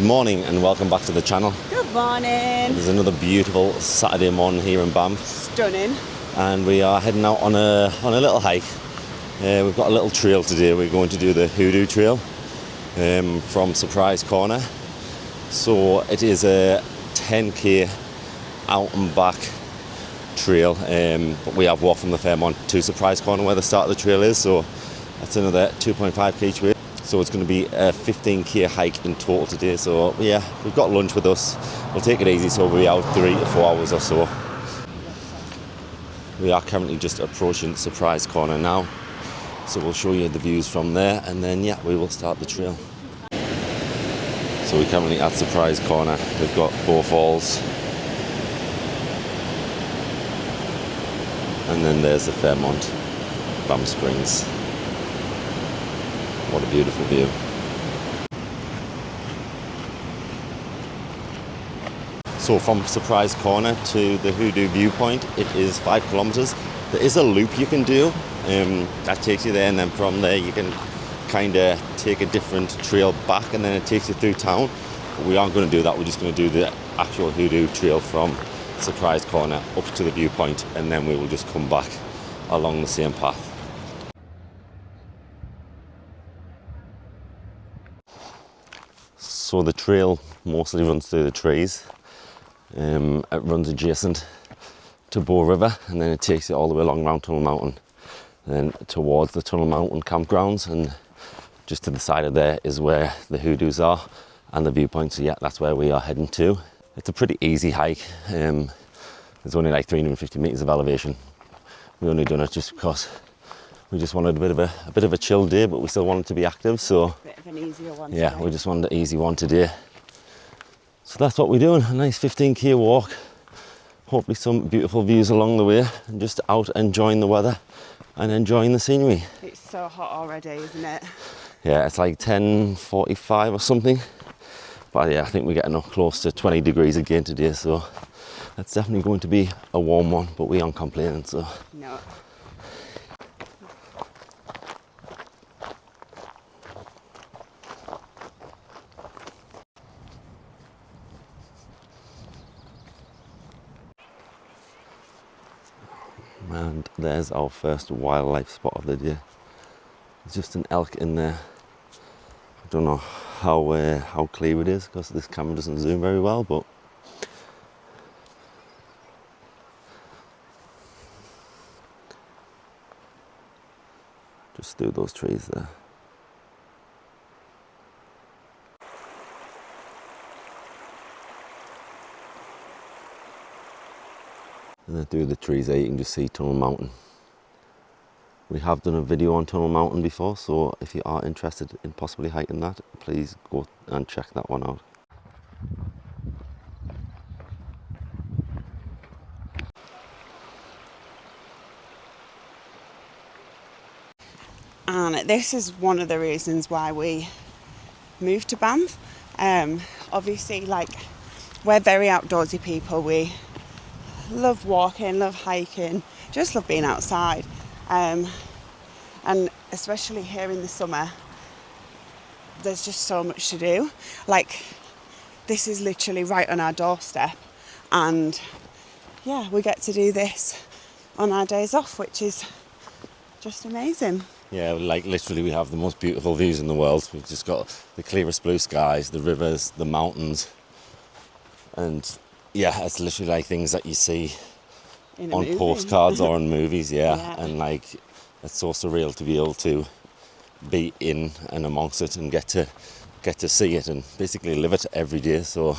morning and welcome back to the channel. Good morning. There's another beautiful Saturday morning here in Banff. Stunning. And we are heading out on a little hike. We've got a little trail today. We're going to do the Hoodoos Trail from Surprise Corner. So it is a 10k out and back trail, but we have walked from the Fairmont to Surprise Corner where the start of the trail is, so that's another 2.5k each way. So it's going to be a 15k hike in total today. So yeah, we've got lunch with us. We'll take it easy, so we'll be out 3 to 4 hours or so. We are currently just approaching Surprise Corner now, so we'll show you the views from there, and then yeah, we will start the trail. So we're currently at Surprise Corner. We've got Bow Falls, and then there's the Fairmont, Banff Springs. What a beautiful view. So from Surprise Corner to the Hoodoos viewpoint, it is 5 kilometers. There is a loop you can do that takes you there, and then from there you can kind of take a different trail back, and then it takes you through town. But we aren't going to do that. We're just going to do the actual Hoodoos Trail from Surprise Corner up to the viewpoint, and then we will just come back along the same path. So the trail mostly runs through the trees. It runs adjacent to Bow River, and then it takes you all the way along around Tunnel Mountain, and then towards the Tunnel Mountain campgrounds, and just to the side of there is where the Hoodoos are and the viewpoint. So yeah, that's where we are heading to. It's a pretty easy hike. There's only like 350 meters of elevation. We only done it just because we just wanted a bit of a chill day, but we still wanted to be active. So Bit of an easier one. yeah, today. we just wanted an easy one today. So that's what we're doing. A nice 15k walk. Hopefully some beautiful views along the way, and just out enjoying the weather and enjoying the scenery. It's so hot already, isn't it? Yeah, it's like 10:45 or something. But yeah, I think we're getting up close to 20 degrees again today, so that's definitely going to be a warm one, but we aren't complaining, so. No. And there's our first wildlife spot of the day. There's just an elk in there. I don't know how clear it is because this camera doesn't zoom very well, but just through those trees there. And then through the trees there you can just see Tunnel Mountain. We have done a video on Tunnel Mountain before, so if you are interested in possibly hiking that, please go and check that one out. And this is one of the reasons why we moved to Banff. Obviously, like, we're very outdoorsy people. We love walking, love hiking, just love being outside. And especially here in the summer, there's just so much to do. Like, this is literally right on our doorstep, and yeah, we get to do this on our days off, which is just amazing. Yeah, like literally we have the most beautiful views in the world. We've just got the clearest blue skies, the rivers, the mountains, and yeah, it's literally like things that you see In a on movie. postcards or in movies, yeah. Yeah. And like, it's so surreal to be able to be in and amongst it and get to see it and basically live it every day. So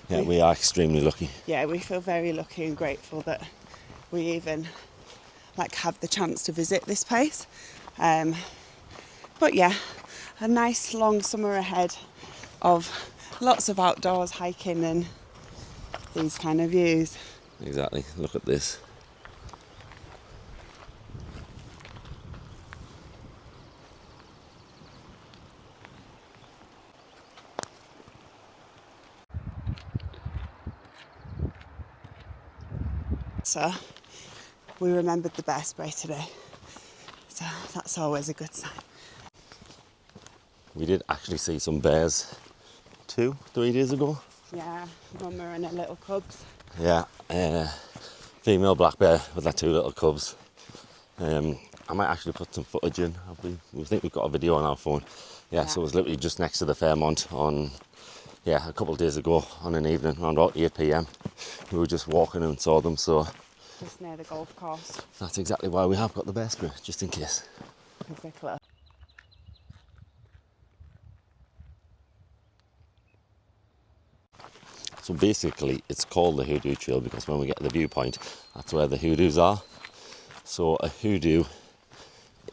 yeah, we are extremely lucky. Yeah, we feel very lucky and grateful that we even like have the chance to visit this place. But yeah, a nice long summer ahead of lots of outdoors hiking and these kind of views. Exactly, look at this. So we remembered the bear spray today. So that's always a good sign. We did actually see some bears 3 days ago. Yeah, Mama and her little cubs. Yeah, female black bear with her 2 little cubs. I might actually put some footage in. We think we've got a video on our phone. Yeah, so it was literally just next to the Fairmont on, a couple of days ago on an evening around about 8 p.m. We were just walking and saw them, so Just near the golf course. that's exactly why we have got the bear spray, just in case. Exactly. So basically, it's called the Hoodoo Trail because when we get to the viewpoint, that's where the hoodoos are. So a hoodoo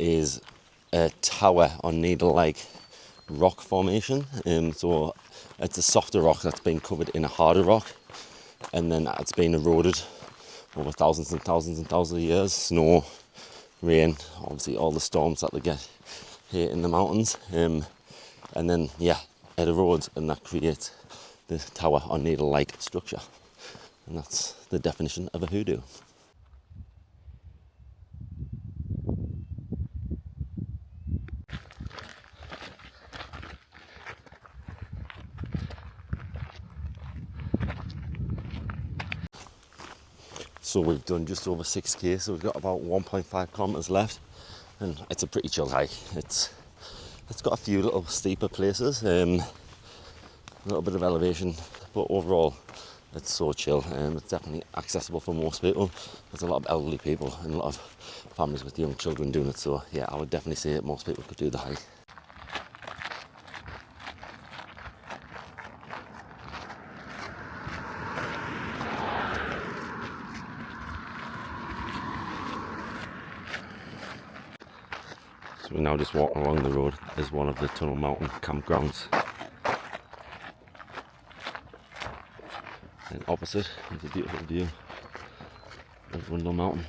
is a tower on needle-like rock formation. So it's a softer rock that's been covered in a harder rock, and then it's been eroded over thousands and thousands and thousands of years. Snow, rain, obviously all the storms that they get here in the mountains. And then, it erodes, and that creates the tower on needle-like structure. And that's the definition of a hoodoo. So we've done just over 6k, so we've got about 1.5 kilometres left, and it's a pretty chill hike. It's got a few little steeper places, a little bit of elevation, but overall it's so chill, and it's definitely accessible for most people. There's a lot of elderly people and a lot of families with young children doing it, so yeah, I would definitely say that most people could do the hike. So we're now just walking along the road as one of the Tunnel Mountain campgrounds. And opposite is a beautiful view of Rundle Mountain.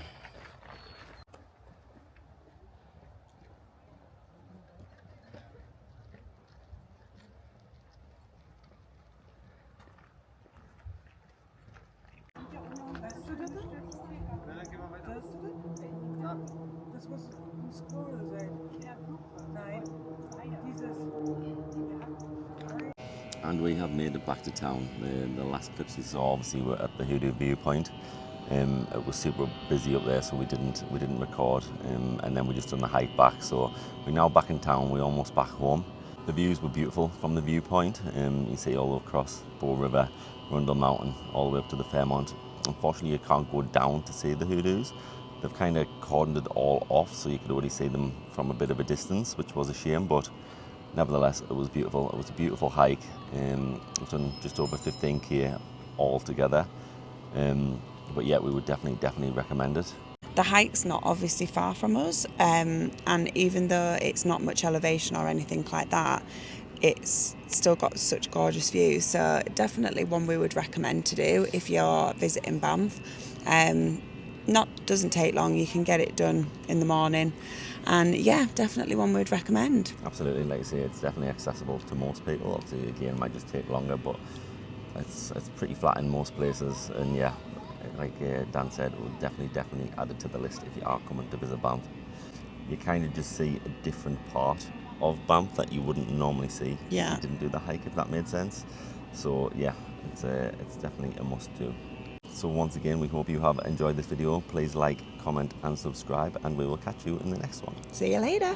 Das muss ein Scroll sein. Nein, dieses. And we have made it back to town. The last clips you saw obviously were at the Hoodoo viewpoint. It was super busy up there, so we didn't record, and then we just done the hike back. So we're now back in town. We're almost back home. The views were beautiful from the viewpoint. You see all across Bow River, Rundle Mountain, all the way up to the Fairmont. Unfortunately, you can't go down to see the hoodoos. They've kind of cordoned it all off, so you could already see them from a bit of a distance, which was a shame, but nevertheless, it was beautiful. It was a beautiful hike. We've done just over 15k altogether. But yeah, we would definitely recommend it. The hike's not obviously far from us, and even though it's not much elevation or anything like that, it's still got such gorgeous views. So definitely one we would recommend to do if you're visiting Banff. Doesn't take long. You can get it done in the morning, and yeah, definitely one we'd recommend. Absolutely, like I say, it's definitely accessible to most people. Obviously, again, it might just take longer, but it's pretty flat in most places, and yeah, like Dan said, we'll definitely add it to the list if you are coming to visit Banff. You kind of just see a different part of Banff that you wouldn't normally see if you didn't do the hike, if that made sense. So yeah, it's definitely a must do. So once again, we hope you have enjoyed this video. Please like, comment and subscribe, and we will catch you in the next one. See you later.